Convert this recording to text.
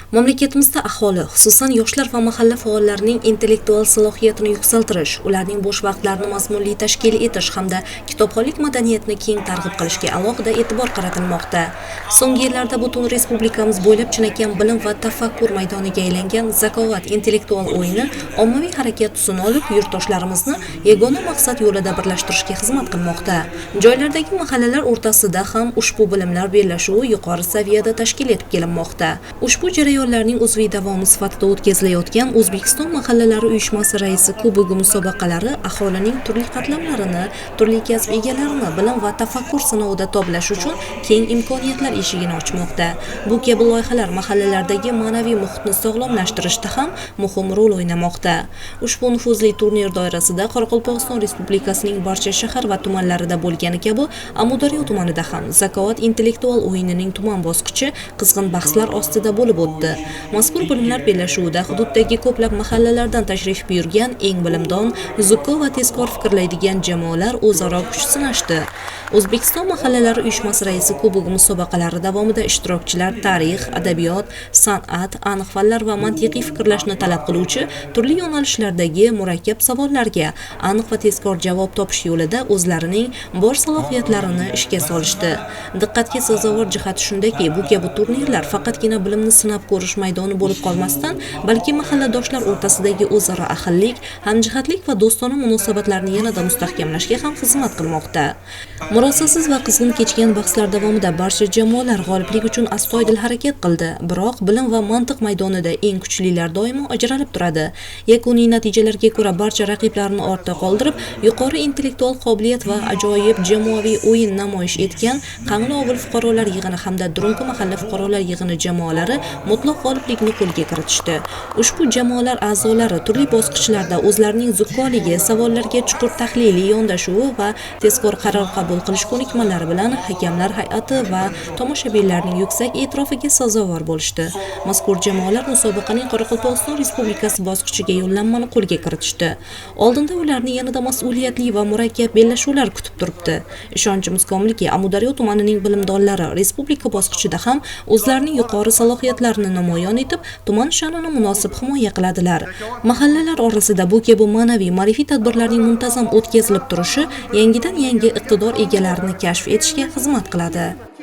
Mamlakatimizda aholi, xususan yoshlar va mahalla faollarining intellektual salohiyatini yuksaltirish, ularning bo'sh vaqtlarini mazmunli tashkil etish hamda kitobxonlik madaniyatini keng targ'ib qilishga alohida e'tibor qaratilmoqda. So'nggi yillarda butun respublikamiz bo'ylab chinakam bilim va tafakkur maydoniga aylangan Zakovat intellektual o'yini ommaviy harakat tusini olib, yurtdoshlarimizni yagona maqsad yo'lida birlashtirishga xizmat qilmoqda. Joylardagi mahallalar o'rtasida ham ushbu bilimlar bellashuvi yuqori saviyada tashkil etib kelinmoqda. Ushbu jarayonlarning uzviy davomi sifatida o'tkazilayotgan O'zbekiston mahallalari uyushmasi raisi kubogi musobaqalari aholining turli qatlamlarini, turli kasb egalarini bilim va tafakkur sinovida toblash uchun keng imkoniyatlar eshigini ochmoqda. Bu kabi loyihalar mahallalardagi ma'naviy muhitni sog'lomlashtirishda ham muhim rol o'ynamoqda. Ushbu nufuzli turnir doirasida Qoraqalpog'iston Respublikasining barcha shahar va tumanlarida bo'lgani kabi Amudaryo tumanida ham Zakovat intellektual o'yinining tuman bosqichi qizg'in bahslar ostida bo'lib o'tdi. Mazkur bilimlar bellashuvida hududdagi ko'plab mahallalardan tashrif buyurgan eng bilimdon, zukko va tezkor fikrlaydigan jamoalar o'zaro kuch sinashdi. O'zbekiston mahallalari uyushmasi raisi kubogi musobaqalari davomida ishtirokchilar tarix, adabiyot, san'at, aniq fanlar va mantiqiy fikrlashni talab qiluvchi turli yo'nalishlardagi murakkab savollarga aniq va tezkor javob topish yo'lida o'zlarining bor salohiyatlarini ishga solishdi. Diqqatga sazovor jihati shundaki, bu kabi turnirlar faqatgina bilimni sinab ko'rish maydoni bo'lib qolmasdan, balki mahalladoshlar o'rtasidagi o'zaro ahillik, hamjihatlik va do'stona munosabatlarni yanada mustahkamlashga ham xizmat qilmoqda. Murosasiz va qizg'in kechgan bahslar davomida barcha jamoalar g'oliblik uchun astoydil harakat qildi, biroq bilim va mantiq maydonida eng kuchlilar doimo ajralib turadi. Yakuniy natijalarga ko'ra barcha raqiblarni ortda qoldirib, yuqori intellektual qobiliyat va ajoyib jamoaviy o'yin namoyish etgan Qangli ovul fuqarolar yig'ini hamda Durunki mahalla fuqarolar yig'ini jamoalari mutlaq g'oliblikni qo'lga kiritishdi. Ushbu jamoalar a'zolari turli bosqichlarda o'zlarining zukkoligi, savollarga chuqur tahliliy yondashuvi va tezkor qaror qabul qilish ko'nikmalari bilan hakamlar hay'ati va tomoshabinlarning yuksak e'tirofiga sazovor bo'lishdi. Mazkur jamoalar musobaqaning Qoraqalpog'iston Respublikasi bosqichiga yo'llanmani qo'lga kiritishdi. Oldinda ularni yanada mas'uliyatli va murakkab bellashuvlar kutib turibdi. Ishonchimiz komilki, Amudaryo tumanining bilimdonlari respublika bosqichida ham o'zlarining yuqori salohiyatlarini namoyon etib, tuman sha'nini munosib himoya qiladilar. Mahallalar orasida bu kabi ma'naviy ma'rifiy tadbirlarning muntazam o'tkazilib turishi yangidan yangi iqtidor egalarini kashf etishga xizmat qiladi.